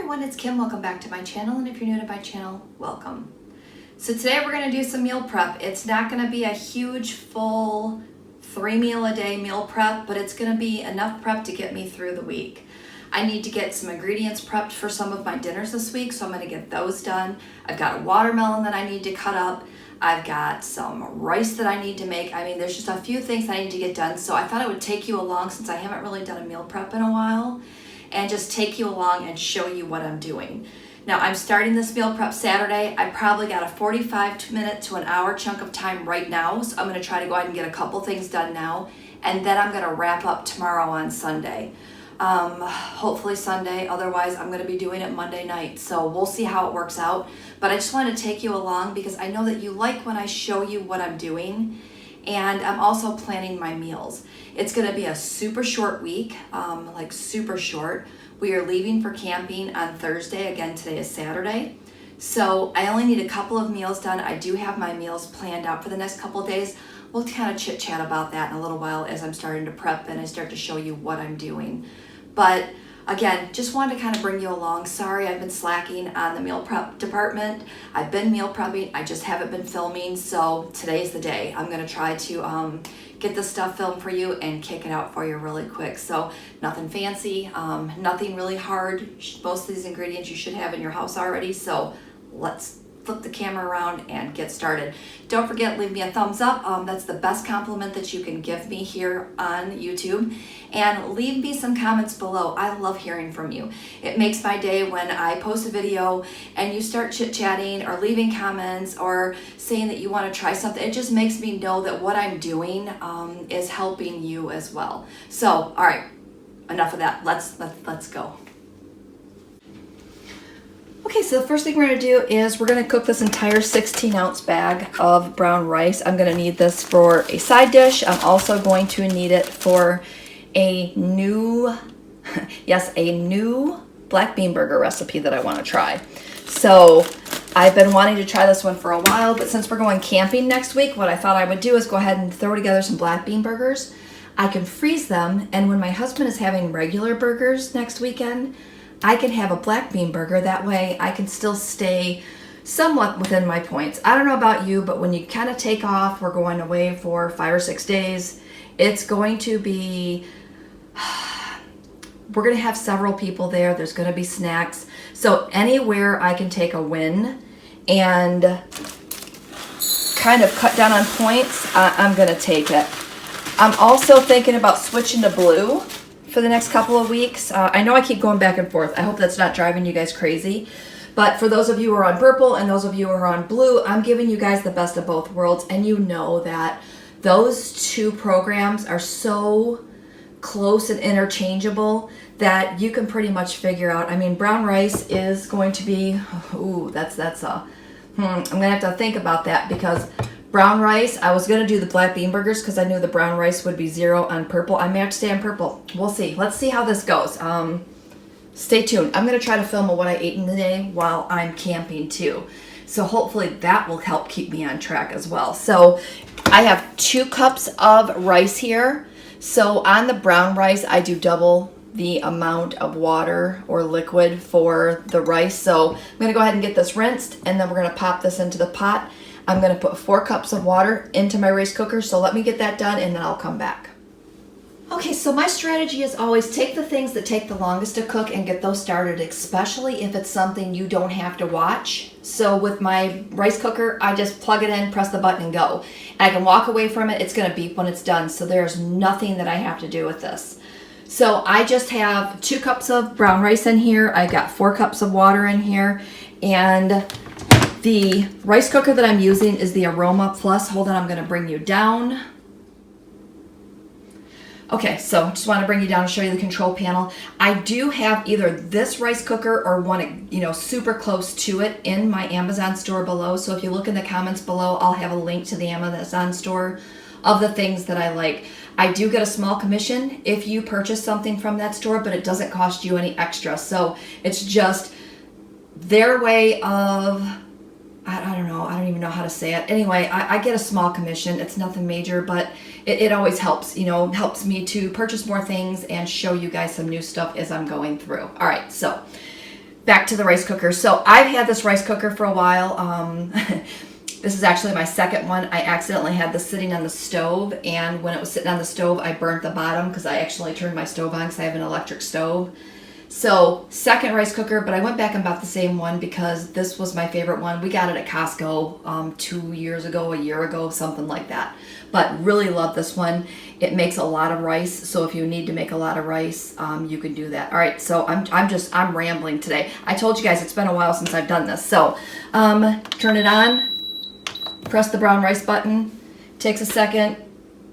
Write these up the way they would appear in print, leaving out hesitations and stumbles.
everyone, it's Kim. Welcome back to my channel, and if you're new to my channel, welcome. So today we're going to do some meal prep. It's not going to be a huge full 3-meal-a-day meal prep, but it's going to be enough prep to get me through the week. I need to get some ingredients prepped for some of my dinners this week, so I'm going to get those done. I've got a watermelon that I need to cut up. I've got some rice that I need to make. I mean, there's just a few things I need to get done, so I thought I would take you along since I haven't really done a meal prep in a while, and just take you along and show you what I'm doing. Now, I'm starting this meal prep Saturday. I probably got a 45-minute to an hour chunk of time right now, so I'm going to try to go ahead and get a couple things done now, and then I'm going to wrap up tomorrow on Sunday. Hopefully Sunday, otherwise I'm going to be doing it Monday night, so we'll see how it works out. But I just wanted to take you along because I know that you like when I show you what I'm doing, and I'm also planning my meals. It's going to be a super short week, like super short. We are leaving for camping on Thursday. Again, today is Saturday. So I only need a couple of meals done. I do have my meals planned out for the next couple of days. We'll kind of chit chat about that in a little while as I'm starting to prep and I start to show you what I'm doing. But again, just wanted to kind of bring you along. Sorry, I've been slacking on the meal prep department. I've been meal prepping, I just haven't been filming, so today's the day. I'm gonna try to get this stuff filmed for you and kick it out for you really quick. So nothing fancy, nothing really hard. Most of these ingredients you should have in your house already, so let's flip the camera around and get started. Don't forget, leave me a thumbs up. That's the best compliment that you can give me here on YouTube. And leave me some comments below. I love hearing from you. It makes my day when I post a video and you start chit-chatting or leaving comments or saying that you want to try something. It just makes me know that what I'm doing is helping you as well. So, all right, enough of that. Let's go. Okay, so the first thing we're going to do is we're going to cook this entire 16-ounce bag of brown rice. I'm going to need this for a side dish. I'm also going to need it for a new black bean burger recipe that I want to try. So I've been wanting to try this one for a while, but since we're going camping next week, what I thought I would do is go ahead and throw together some black bean burgers. I can freeze them, and when my husband is having regular burgers next weekend, I can have a black bean burger. That way I can still stay somewhat within my points. I don't know about you, but when you kind of take off, we're going away for 5 or 6 days, it's going to be, we're going to have several people there. There's going to be snacks. So anywhere I can take a win and kind of cut down on points, I'm going to take it. I'm also thinking about switching to blue for the next couple of weeks. I know I keep going back and forth. I hope that's not driving you guys crazy. But for those of you who are on purple and those of you who are on blue, I'm giving you guys the best of both worlds. And you know that those two programs are so close and interchangeable that you can pretty much figure out. I mean, brown rice is going to be, I'm gonna have to think about that because brown rice, I was going to do the black bean burgers because I knew the brown rice would be 0 on purple. I may have to stay on purple. We'll see. Let's see how this goes. Stay tuned. I'm going to try to film what I ate in the day while I'm camping too. So hopefully that will help keep me on track as well. So I have 2 cups of rice here. So on the brown rice, I do double the amount of water or liquid for the rice. So I'm going to go ahead and get this rinsed, and then we're going to pop this into the pot. I'm going to put 4 cups of water into my rice cooker, so let me get that done and then I'll come back. Okay, so my strategy is always take the things that take the longest to cook and get those started, especially if it's something you don't have to watch. So with my rice cooker, I just plug it in, press the button, and go. And I can walk away from it. It's going to beep when it's done, so there's nothing that I have to do with this. So I just have 2 cups of brown rice in here. I've got 4 cups of water in here, and the rice cooker that I'm using is the Aroma Plus. Hold on, I'm going to bring you down. Okay, so just want to bring you down and show you the control panel. I do have either this rice cooker or one, super close to it in my Amazon store below. So if you look in the comments below, I'll have a link to the Amazon store of the things that I like. I do get a small commission if you purchase something from that store, but it doesn't cost you any extra. So it's just their way of, I don't know, I don't even know how to say it. Anyway, I get a small commission. It's nothing major, but it always helps, helps me to purchase more things and show you guys some new stuff as I'm going through. All right, so back to the rice cooker. So I've had this rice cooker for a while. This is actually my second one. I accidentally had this sitting on the stove, and when it was sitting on the stove, I burnt the bottom because I actually turned my stove on because I have an electric stove. So second rice cooker, but I went back and bought the same one because this was my favorite one. We got it at Costco 2 years ago, a year ago, something like that. But really love this one. It makes a lot of rice, so if you need to make a lot of rice, you can do that. All right, so I'm rambling today. I told you guys it's been a while since I've done this. So turn it on, press the brown rice button. Takes a second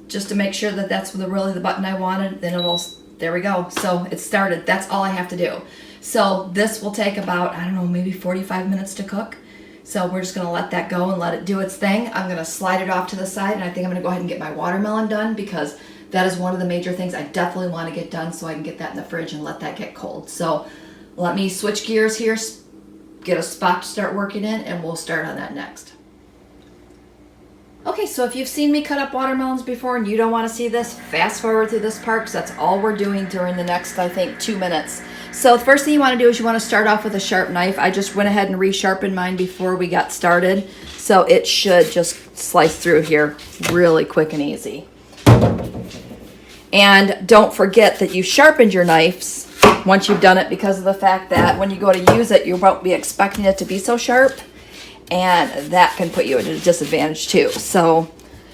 just to make sure that that's really the button I wanted. Then there we go. So it started. That's all I have to do. So this will take about, I don't know, maybe 45 minutes to cook. So we're just going to let that go and let it do its thing. I'm going to slide it off to the side, and I think I'm going to go ahead and get my watermelon done because that is one of the major things I definitely want to get done so I can get that in the fridge and let that get cold. So let me switch gears here, get a spot to start working in, and we'll start on that next. Okay, so if you've seen me cut up watermelons before and you don't want to see this, fast forward to this part because that's all we're doing during the next, I think, 2 minutes. So the first thing you want to do is you want to start off with a sharp knife. I just went ahead and resharpened mine before we got started. So it should just slice through here really quick and easy. And don't forget that you sharpened your knives once you've done it because of the fact that when you go to use it, you won't be expecting it to be so sharp. And that can put you at a disadvantage too. So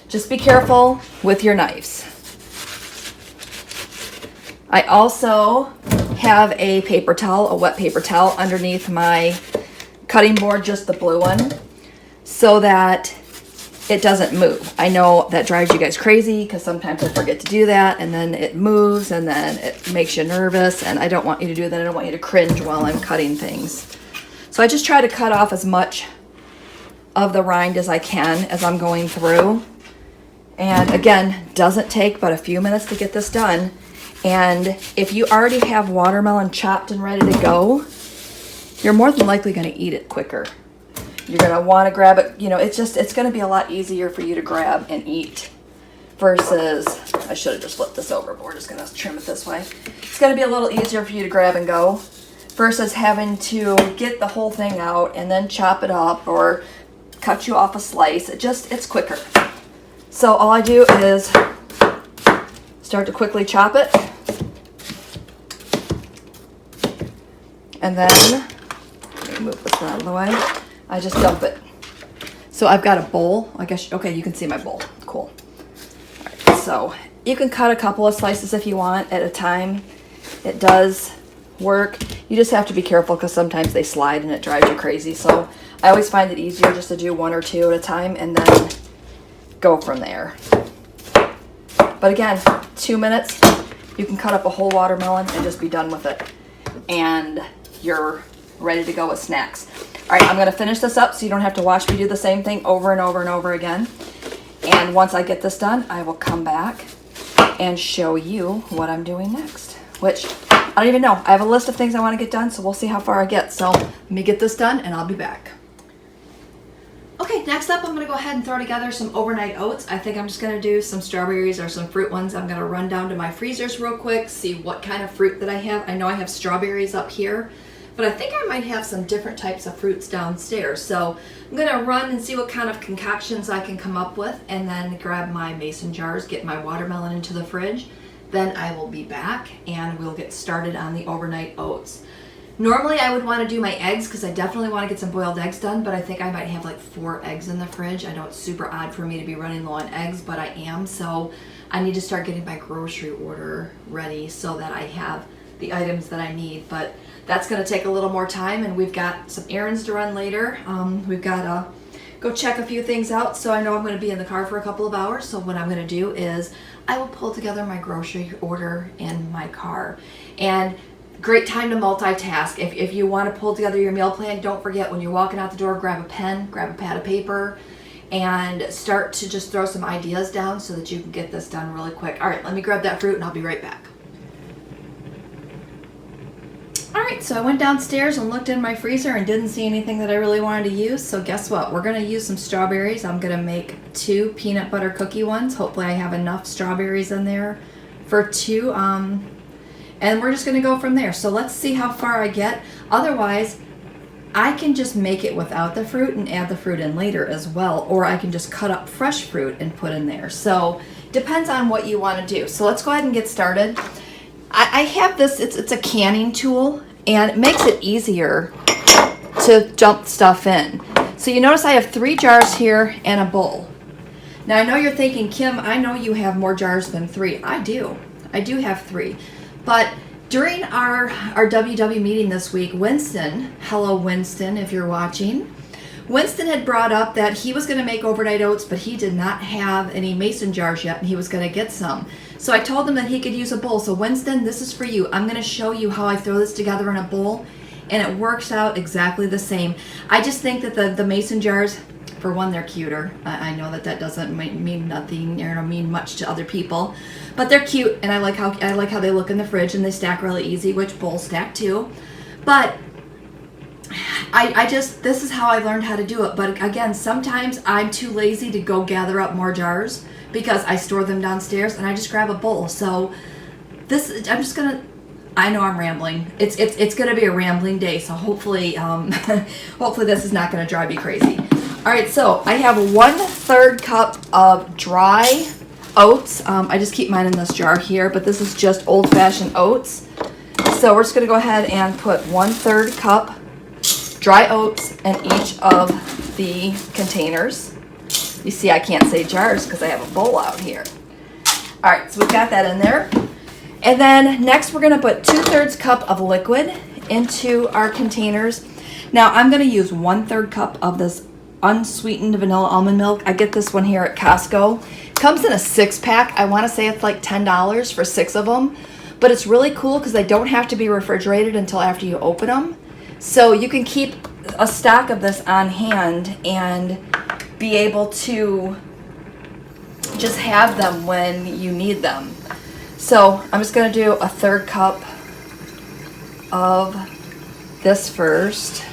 just be careful with your knives. I also have a paper towel, a wet paper towel underneath my cutting board, just the blue one, so that it doesn't move. I know that drives you guys crazy because sometimes I forget to do that and then it moves and then it makes you nervous, and I don't want you to do that. I don't want you to cringe while I'm cutting things. So I just try to cut off as much of the rind as I can as I'm going through. And again, doesn't take but a few minutes to get this done. And if you already have watermelon chopped and ready to go, you're more than likely going to eat it quicker. You're going to want to grab it, you know, it's going to be a lot easier for you to grab and eat versus, I should have just flipped this over, but we're just going to trim it this way. It's going to be a little easier for you to grab and go versus having to get the whole thing out and then chop it up or cut you off a slice. It's quicker. So all I do is start to quickly chop it, and then let me move this out of the way. I just dump it. So I've got a bowl. I guess, okay, you can see my bowl. Cool. All right, so you can cut a couple of slices if you want at a time. It does work. You just have to be careful because sometimes they slide and it drives you crazy. So I always find it easier just to do 1 or 2 at a time and then go from there. But again, 2 minutes, you can cut up a whole watermelon and just be done with it. And you're ready to go with snacks. All right, I'm going to finish this up so you don't have to watch me do the same thing over and over and over again. And once I get this done, I will come back and show you what I'm doing next, which I don't even know. I have a list of things I want to get done, so we'll see how far I get. So let me get this done and I'll be back. Okay, next up I'm going to go ahead and throw together some overnight oats. I think I'm just going to do some strawberries or some fruit ones. I'm going to run down to my freezers real quick, see what kind of fruit that I have. I know I have strawberries up here, but I think I might have some different types of fruits downstairs. So I'm going to run and see what kind of concoctions I can come up with and then grab my mason jars, get my watermelon into the fridge. Then I will be back and we'll get started on the overnight oats. Normally I would want to do my eggs because I definitely want to get some boiled eggs done, but I think I might have like 4 eggs in the fridge. I know it's super odd for me to be running low on eggs, but I am. So I need to start getting my grocery order ready so that I have the items that I need. But that's going to take a little more time, and we've got some errands to run later. We've got to go check a few things out, so I know I'm going to be in the car for a couple of hours. So what I'm going to do is I will pull together my grocery order in my car. And great time to multitask. If you want to pull together your meal plan, don't forget when you're walking out the door, grab a pen, grab a pad of paper, and start to just throw some ideas down so that you can get this done really quick. All right, let me grab that fruit and I'll be right back. All right, so I went downstairs and looked in my freezer and didn't see anything that I really wanted to use. So guess what? We're going to use some strawberries. I'm going to make 2 peanut butter cookie ones. Hopefully I have enough strawberries in there for 2. And we're just gonna go from there. So let's see how far I get. Otherwise, I can just make it without the fruit and add the fruit in later as well, or I can just cut up fresh fruit and put in there. So depends on what you want to do. So let's go ahead and get started. I have this, it's a canning tool, and it makes it easier to dump stuff in. So you notice I have 3 jars here and a bowl. Now I know you're thinking, Kim, I know you have more jars than 3. I do have 3. But during our WW meeting this week, Winston, hello Winston if you're watching, Winston had brought up that he was going to make overnight oats, but he did not have any mason jars yet, and he was going to get some. So I told him that he could use a bowl. So Winston, this is for you. I'm going to show you how I throw this together in a bowl, and it works out exactly the same. I just think that the mason jars, for one, they're cuter. I know that doesn't mean nothing or mean much to other people, but they're cute, and I like how they look in the fridge, and they stack really easy, which bowls stack too. But this is how I learned how to do it. But again, sometimes I'm too lazy to go gather up more jars because I store them downstairs, and I just grab a bowl. So I know I'm rambling. It's gonna be a rambling day, so hopefully hopefully this is not gonna drive you crazy. All right, so I have 1/3 cup of dry oats. I just keep mine in this jar here, but this is just old-fashioned oats. So we're just gonna go ahead and put 1/3 cup dry oats in each of the containers. You see, I can't say jars because I have a bowl out here. All right, so we've got that in there. And then next we're gonna put 2/3 cup of liquid into our containers. Now I'm gonna use 1/3 cup of this unsweetened vanilla almond milk. I get this one here at Costco. It comes in a 6-pack. I wanna say it's like $10 for 6 of them, but it's really cool because they don't have to be refrigerated until after you open them. So you can keep a stock of this on hand and be able to just have them when you need them. So I'm just gonna do 1/3 cup of this first,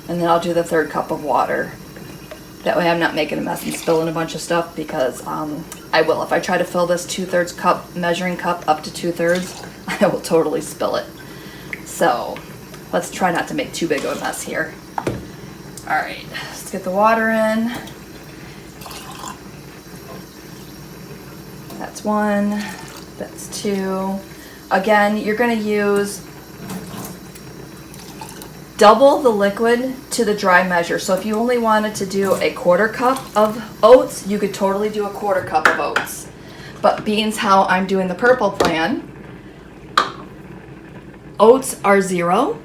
and then I'll do the 1/3 cup of water. That way I'm not making a mess and spilling a bunch of stuff, because I will. If I try to fill this 2/3 cup measuring cup up to 2/3, I will totally spill it. So let's try not to make too big of a mess here. All right, let's get the water in. That's 1, that's 2. Again, you're gonna use double the liquid to the dry measure. So if you only wanted to do 1/4 cup of oats, you could totally do 1/4 cup of oats. But being how I'm doing the purple plan, oats are 0,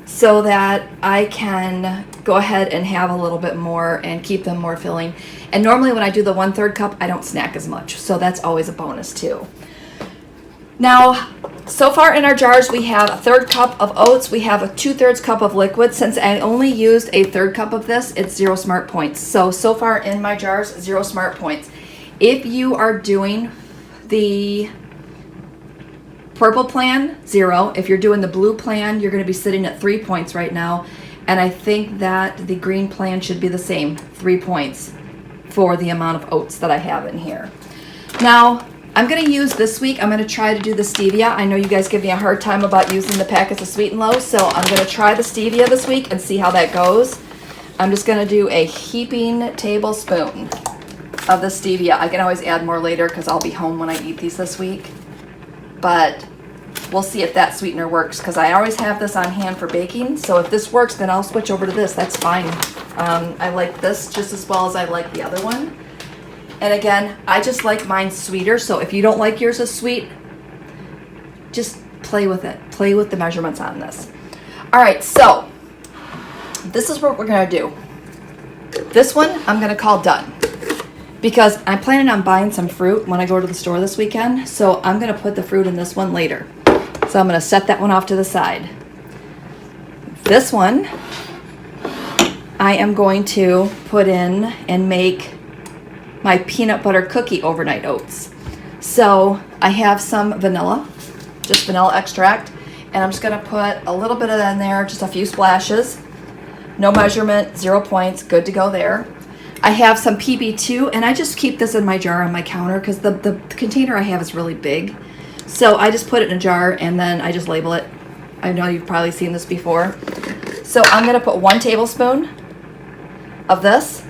so that I can go ahead and have a little bit more and keep them more filling. And normally when I do the 1/3 cup, I don't snack as much, so that's always a bonus too. Now, so far in our jars, we have 1/3 cup of oats. We have a 2/3 cup of liquid. Since I only used 1/3 cup of this, it's 0 SmartPoints. So far in my jars, 0 SmartPoints. If you are doing the purple plan, 0. If you're doing the blue plan, you're going to be sitting at 3 points right now. And I think that the green plan should be the same, 3 points for the amount of oats that I have in here. Now, I'm going to use this week, I'm going to try to do the stevia. I know you guys give me a hard time about using the packets of Sweet and Low, so I'm going to try the stevia this week and see how that goes. I'm just going to do a heaping tablespoon of the stevia. I can always add more later because I'll be home when I eat these this week. But we'll see if that sweetener works, because I always have this on hand for baking. So if this works, then I'll switch over to this. That's fine. I like this just as well as I like the other one. And again, I just like mine sweeter. So if you don't like yours as sweet, just play with it. Play with the measurements on this. All right, so this is what we're gonna do. This one I'm gonna call done, because I'm planning on buying some fruit when I go to the store this weekend. So I'm gonna put the fruit in this one later. So I'm gonna set that one off to the side. This one I am going to put in and make my peanut butter cookie overnight oats. So I have some vanilla, just vanilla extract, and I'm just gonna put a little bit of that in there, just a few splashes. No measurement, 0 points, good to go there. I have some PB2, and I just keep this in my jar on my counter because the container I have is really big. So I just put it in a jar and then I just label it. I know you've probably seen this before. So I'm gonna put 1 tablespoon of this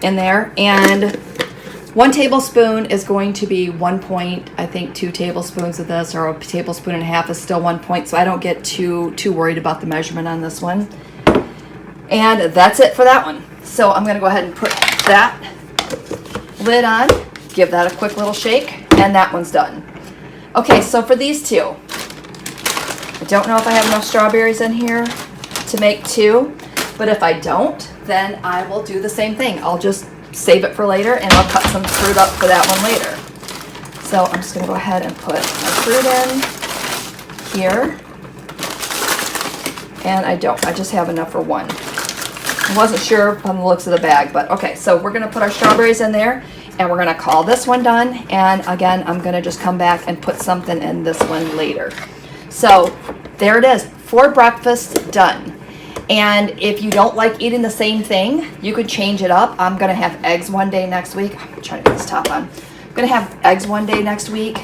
in there, and 1 tablespoon is going to be 1 point. I think 2 tablespoons of this, or a tablespoon and a half, is still 1 point, so I don't get too worried about the measurement on this one. And that's it for that one. So I'm gonna go ahead and put that lid on, give that a quick little shake, and that one's done. Okay, so for these two, I don't know if I have enough strawberries in here to make 2, but if I don't, then I will do the same thing. I'll just save it for later, and I'll cut some fruit up for that one later. So I'm just gonna go ahead and put my fruit in here. And I just have enough for 1. I wasn't sure from the looks of the bag, but okay, so we're gonna put our strawberries in there, and we're gonna call this one done. And again, I'm gonna just come back and put something in this one later. So there it is, for breakfast, done. And if you don't like eating the same thing, you could change it up. I'm gonna have eggs one day next week. I'm trying to get this top on. I'm gonna have eggs one day next week,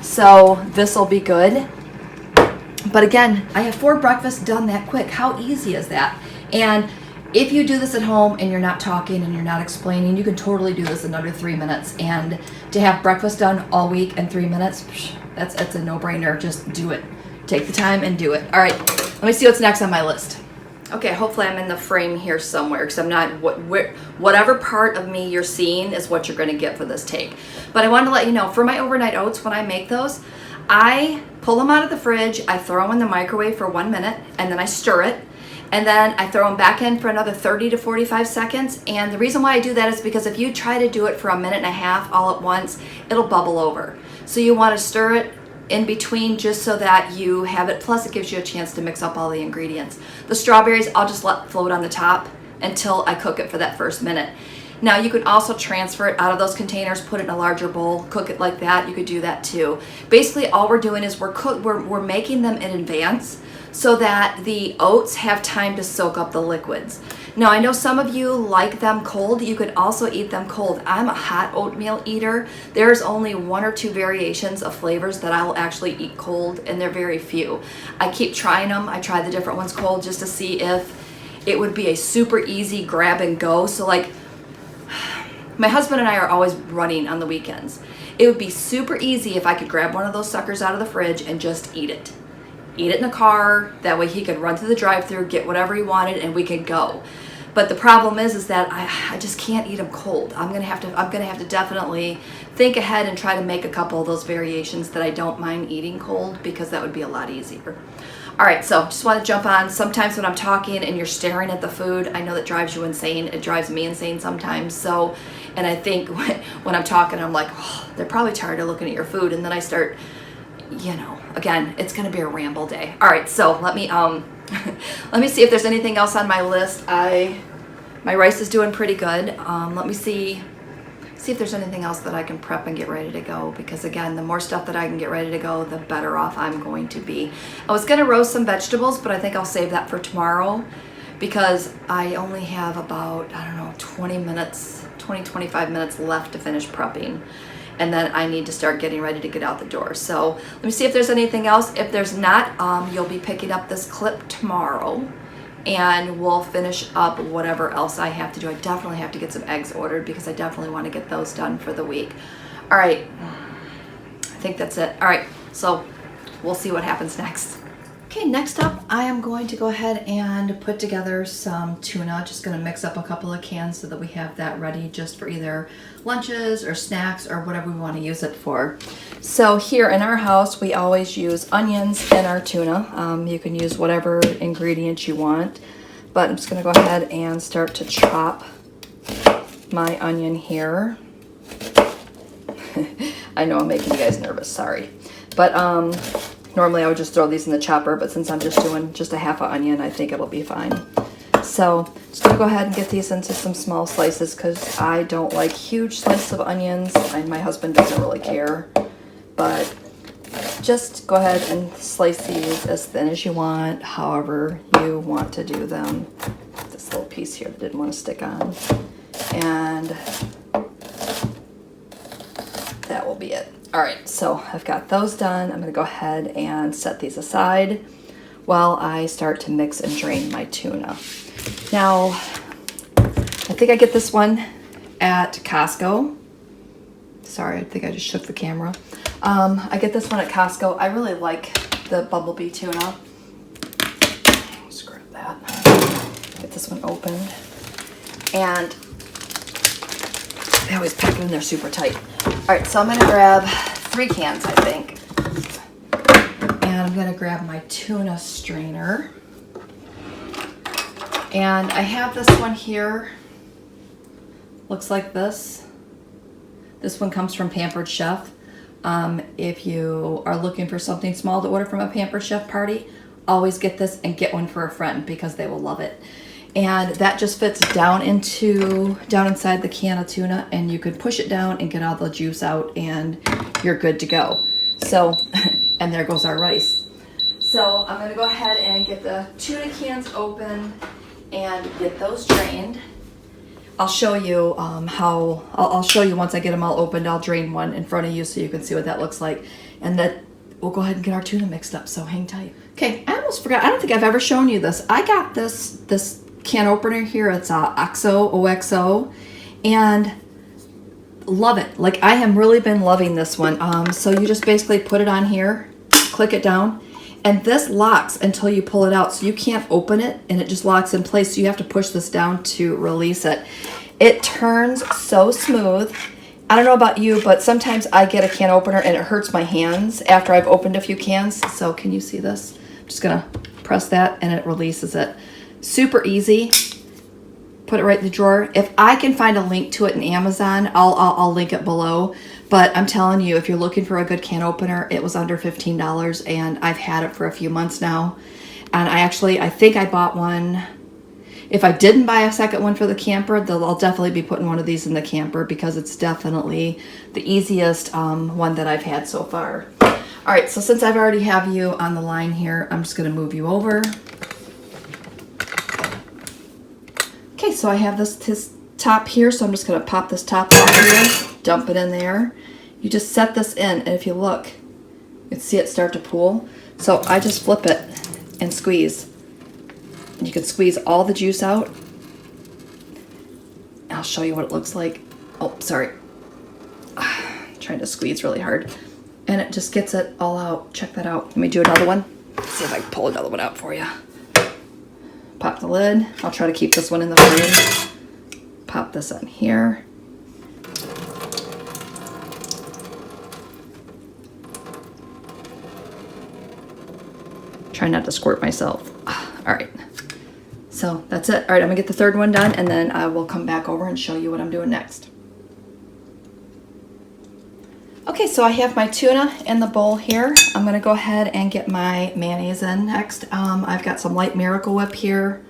so this will be good. But again, I have 4 breakfasts done that quick. How easy is that? And if you do this at home and you're not talking and you're not explaining, you can totally do this in under 3 minutes. And to have breakfast done all week in 3 minutes, that's a no-brainer. Just do it. Take the time and do it. All right, let me see what's next on my list. Okay, hopefully I'm in the frame here somewhere, because I'm not, whatever part of me you're seeing is what you're gonna get for this take. But I wanted to let you know, for my overnight oats, when I make those, I pull them out of the fridge, I throw them in the microwave for 1 minute, and then I stir it, and then I throw them back in for another 30 to 45 seconds. And the reason why I do that is because if you try to do it for 1.5 minutes all at once, it'll bubble over. So you wanna stir it in between, just so that you have it, plus it gives you a chance to mix up all the ingredients. The strawberries, I'll just let float on the top until I cook it for that first minute. Now you can also transfer it out of those containers, put it in a larger bowl, cook it like that. You could do that too. Basically all we're doing is we're making them in advance so that the oats have time to soak up the liquids. Now I know some of you like them cold. You could also eat them cold. I'm a hot oatmeal eater. There's only 1 or 2 variations of flavors that I will actually eat cold, and they're very few. I keep trying them. I try the different ones cold just to see if it would be a super easy grab and go. So like, my husband and I are always running on the weekends. It would be super easy if I could grab one of those suckers out of the fridge and just eat it. Eat it in the car. That way he could run through the drive-thru, get whatever he wanted, and we could go. But the problem is that I just can't eat them cold. I'm gonna have to definitely think ahead and try to make a couple of those variations that I don't mind eating cold, because that would be a lot easier. All right, so just want to jump on. Sometimes when I'm talking and you're staring at the food, I know that drives you insane. It drives me insane sometimes. So, and I think when I'm talking, I'm like, oh, they're probably tired of looking at your food, and then I start, you know, again, it's gonna be a ramble day. All right, so let me let me see if there's anything else on my list. My rice is doing pretty good. Let me see if there's anything else that I can prep and get ready to go, because again, the more stuff that I can get ready to go, the better off I'm going to be. I was gonna roast some vegetables, but I think I'll save that for tomorrow, because I only have about, I don't know, 25 minutes left to finish prepping. And then I need to start getting ready to get out the door. So let me see if there's anything else. If there's not, you'll be picking up this clip tomorrow, and we'll finish up whatever else I have to do. I definitely have to get some eggs ordered, because I definitely want to get those done for the week. All right, I think that's it. All right, so we'll see what happens next. Okay, next up, I am going to go ahead and put together some tuna. Just gonna mix up a couple of cans so that we have that ready just for either lunches or snacks or whatever we want to use it for. So here in our house, we always use onions in our tuna. You can use whatever ingredients you want, but I'm just gonna go ahead and start to chop my onion here. I know I'm making you guys nervous, sorry. But normally I would just throw these in the chopper, but since I'm just doing just a half an onion, I think it'll be fine. So just gonna go ahead and get these into some small slices, because I don't like huge slices of onions, and my husband doesn't really care. But just go ahead and slice these as thin as you want, however you want to do them. This little piece here didn't want to stick on. And that will be it. All right, so I've got those done. I'm gonna go ahead and set these aside while I start to mix and drain my tuna. Now, I think I get this one at Costco. Sorry, I think I just shook the camera. I get this one at Costco. I really like the bumblebee tuna. Let's grab that. Get this one opened. And they always pack it in there super tight. All right, so I'm gonna grab 3 cans, I think. And I'm gonna grab my tuna strainer. And I have this one here. Looks like this. This one comes from Pampered Chef. If you are looking for something small to order from a Pampered Chef party, always get this and get one for a friend because they will love it. And that just fits down inside the can of tuna, and you can push it down and get all the juice out and you're good to go. So, and there goes our rice. So I'm gonna go ahead and get the tuna cans open and get those drained. I'll show you I'll show you once I get them all opened. I'll drain one in front of you so you can see what that looks like. And then we'll go ahead and get our tuna mixed up, so hang tight. Okay, I almost forgot. I don't think I've ever shown you this. I got this can opener here. It's OXO, and love it. Like, I have really been loving this one. So you just basically put it on here, click it down, and this locks until you pull it out. So you can't open it, and it just locks in place. So you have to push this down to release it. It turns so smooth. I don't know about you, but sometimes I get a can opener and it hurts my hands after I've opened a few cans. So can you see this? I'm just gonna press that and it releases it. Super easy. Put it right in the drawer. If I can find a link to it in Amazon, I'll link it below. But I'm telling you, if you're looking for a good can opener, it was under $15, and I've had it for a few months now. And I think I bought one. If I didn't buy a second one for the camper, I'll definitely be putting one of these in the camper because it's definitely the easiest one that I've had so far. All right, so since I've already have you on the line here, I'm just gonna move you over. Okay, so I have this top here, so I'm just gonna pop this top off here, dump it in there. You just set this in, and if you look, you can see it start to pool. So I just flip it and squeeze. And you can squeeze all the juice out. I'll show you what it looks like. Oh, sorry. I'm trying to squeeze really hard. And it just gets it all out. Check that out. Let me do another one. Let's see if I can pull another one out for you. Pop the lid. I'll try to keep this one in the frame. Pop this on here. Try not to squirt myself. All right. So that's it. All right, I'm gonna get the third one done, and then I will come back over and show you what I'm doing next. Okay, so I have my tuna in the bowl here. I'm gonna go ahead and get my mayonnaise in next. I've got some light Miracle Whip here.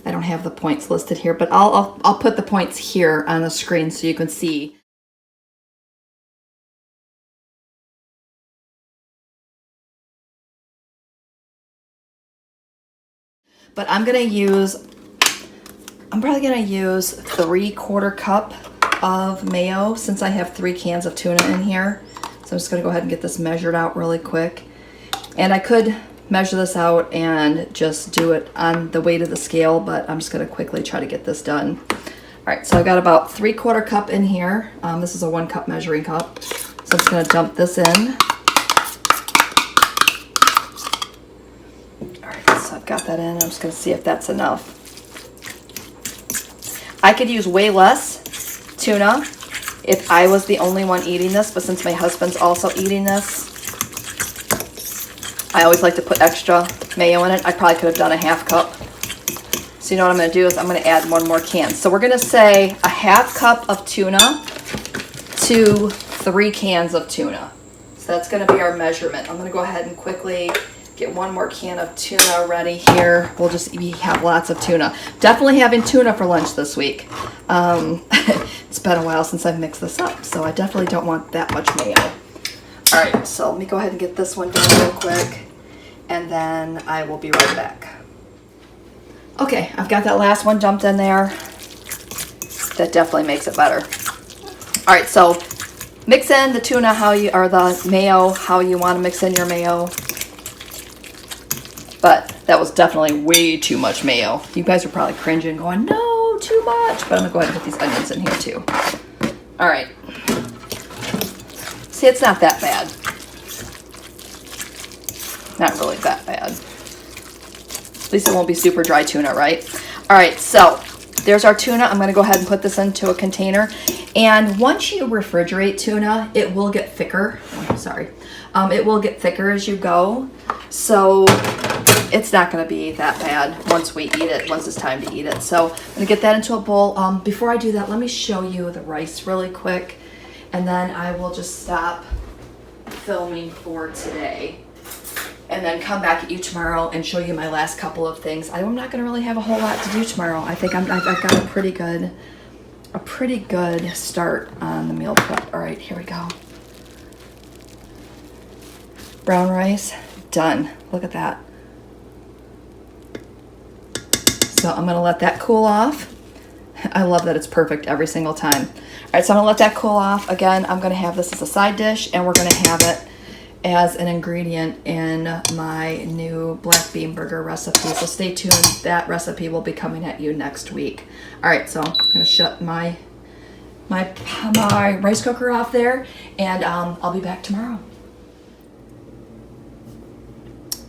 I don't have the points listed here, but I'll put the points here on the screen so you can see. But I'm probably gonna use 3/4 cup of mayo since I have 3 cans of tuna in here. So I'm just gonna go ahead and get this measured out really quick. And I could measure this out and just do it on the weight of the scale, but I'm just gonna quickly try to get this done. All right, so I got about 3/4 cup in here. This is a 1 cup measuring cup. So I'm just gonna dump this in. All right, so I've got that in. I'm just gonna see if that's enough. I could use way less tuna if I was the only one eating this, but since my husband's also eating this, I always like to put extra mayo in it. I probably could have done a 1/2 cup. So you know what I'm gonna do is I'm gonna add 1 more can. So we're gonna say a 1/2 cup of tuna to 3 cans of tuna. So that's gonna be our measurement. I'm gonna go ahead and quickly get 1 more can of tuna ready here. We'll just have lots of tuna. Definitely having tuna for lunch this week. It's been a while since I've mixed this up, so I definitely don't want that much mayo. All right, so let me go ahead and get this one done real quick, and then I will be right back. Okay, I've got that last one dumped in there. That definitely makes it better. All right, so Mix in the tuna or the mayo how you want to mix in your mayo. But that was definitely way too much mayo. You guys are probably cringing going, no, too much. But I'm gonna go ahead and put these onions in here too. All right. See, it's not that bad. Not really that bad. At least it won't be super dry tuna, right? All right, so there's our tuna. I'm gonna go ahead and put this into a container. And once you refrigerate tuna, it will get thicker. Oh, sorry. It will get thicker as you go. So it's not gonna be that bad once we eat it, once it's time to eat it. So I'm gonna get that into a bowl. Before I do that, let me show you the rice really quick. And then I will just stop filming for today. And then come back at you tomorrow and show you my last couple of things. I'm not gonna really have a whole lot to do tomorrow. I think I've got a pretty good start on the meal prep. All right, here we go. Brown rice, done. Look at that. So I'm gonna let that cool off. I love that it's perfect every single time. All right, so I'm gonna let that cool off. Again, I'm gonna have this as a side dish, and we're gonna have it as an ingredient in my new black bean burger recipe. So stay tuned. That recipe will be coming at you next week. All right, so I'm gonna shut my rice cooker off there, and I'll be back tomorrow.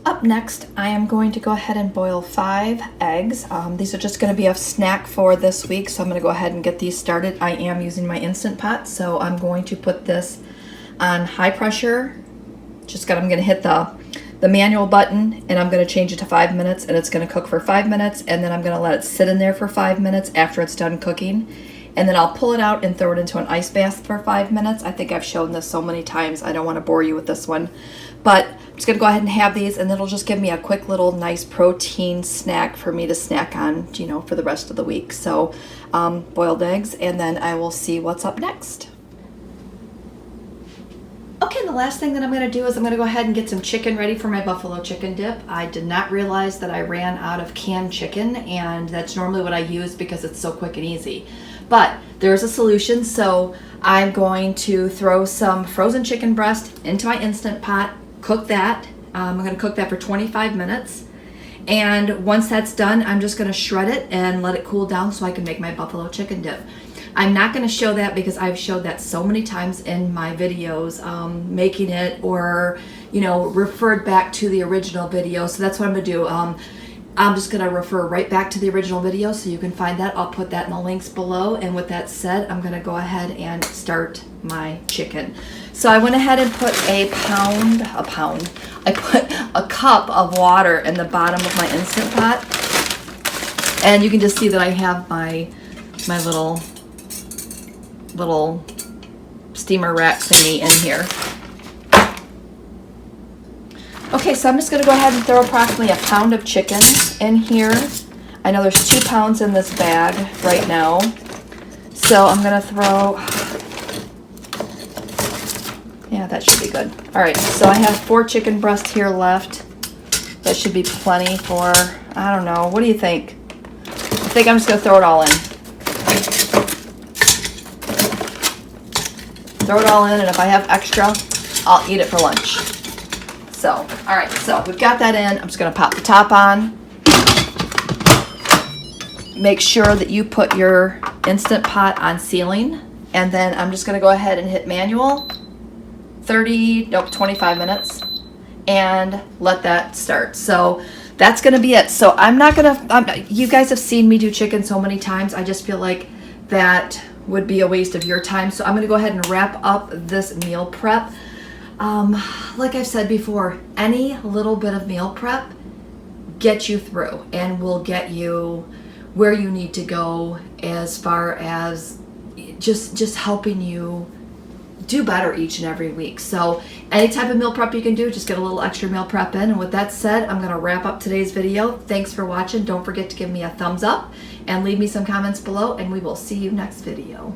Up next, I am going to go ahead and boil 5 eggs. These are just going to be a snack for this week, so I'm going to go ahead and get these started. I am using my Instant Pot, so I'm going to put this on high pressure. I'm going to hit the manual button, and I'm going to change it to 5 minutes, and it's going to cook for 5 minutes, and then I'm going to let it sit in there for 5 minutes after it's done cooking. And then I'll pull it out and throw it into an ice bath for 5 minutes. I think I've shown this so many times. I don't want to bore you with this one. But I'm just going to go ahead and have these, and it'll just give me a quick little nice protein snack for me to snack on, you know, for the rest of the week. So boiled eggs, and then I will see what's up next. Okay, the last thing that I'm going to do is I'm going to go ahead and get some chicken ready for my buffalo chicken dip. I did not realize that I ran out of canned chicken, and that's normally what I use because it's so quick and easy. But there's a solution, so I'm going to throw some frozen chicken breast into my Instant Pot, cook that. I'm going to cook that for 25 minutes. And once that's done, I'm just going to shred it and let it cool down so I can make my buffalo chicken dip. I'm not going to show that because I've showed that so many times in my videos, making it, or, you know, referred back to the original video. So that's what I'm going to do. I'm just going to refer right back to the original video so you can find that. I'll put that in the links below. And with that said, I'm going to go ahead and start my chicken. So I went ahead and put I put a cup of water in the bottom of my Instant Pot. And you can just see that I have my little steamer rack thingy in here. Okay, so I'm just going to go ahead and throw approximately a pound of chicken in here. I know there's 2 pounds in this bag right now. So I'm going to throw, yeah, that should be good. All right, so I have 4 chicken breasts here left. That should be plenty for, I don't know, what do you think? I think I'm just going to throw it all in. Throw it all in, and if I have extra, I'll eat it for lunch. So, all right, so we've got that in. I'm just gonna pop the top on. Make sure that you put your Instant Pot on sealing, and then I'm just gonna go ahead and hit manual, 25 minutes, and let that start. So that's gonna be it. So you guys have seen me do chicken so many times. I just feel like that would be a waste of your time. So I'm gonna go ahead and wrap up this meal prep. Like I've said before, any little bit of meal prep gets you through and will get you where you need to go as far as just helping you do better each and every week. So any type of meal prep you can do, just get a little extra meal prep in. And with that said, I'm going to wrap up today's video. Thanks for watching. Don't forget to give me a thumbs up and leave me some comments below, and we will see you next video.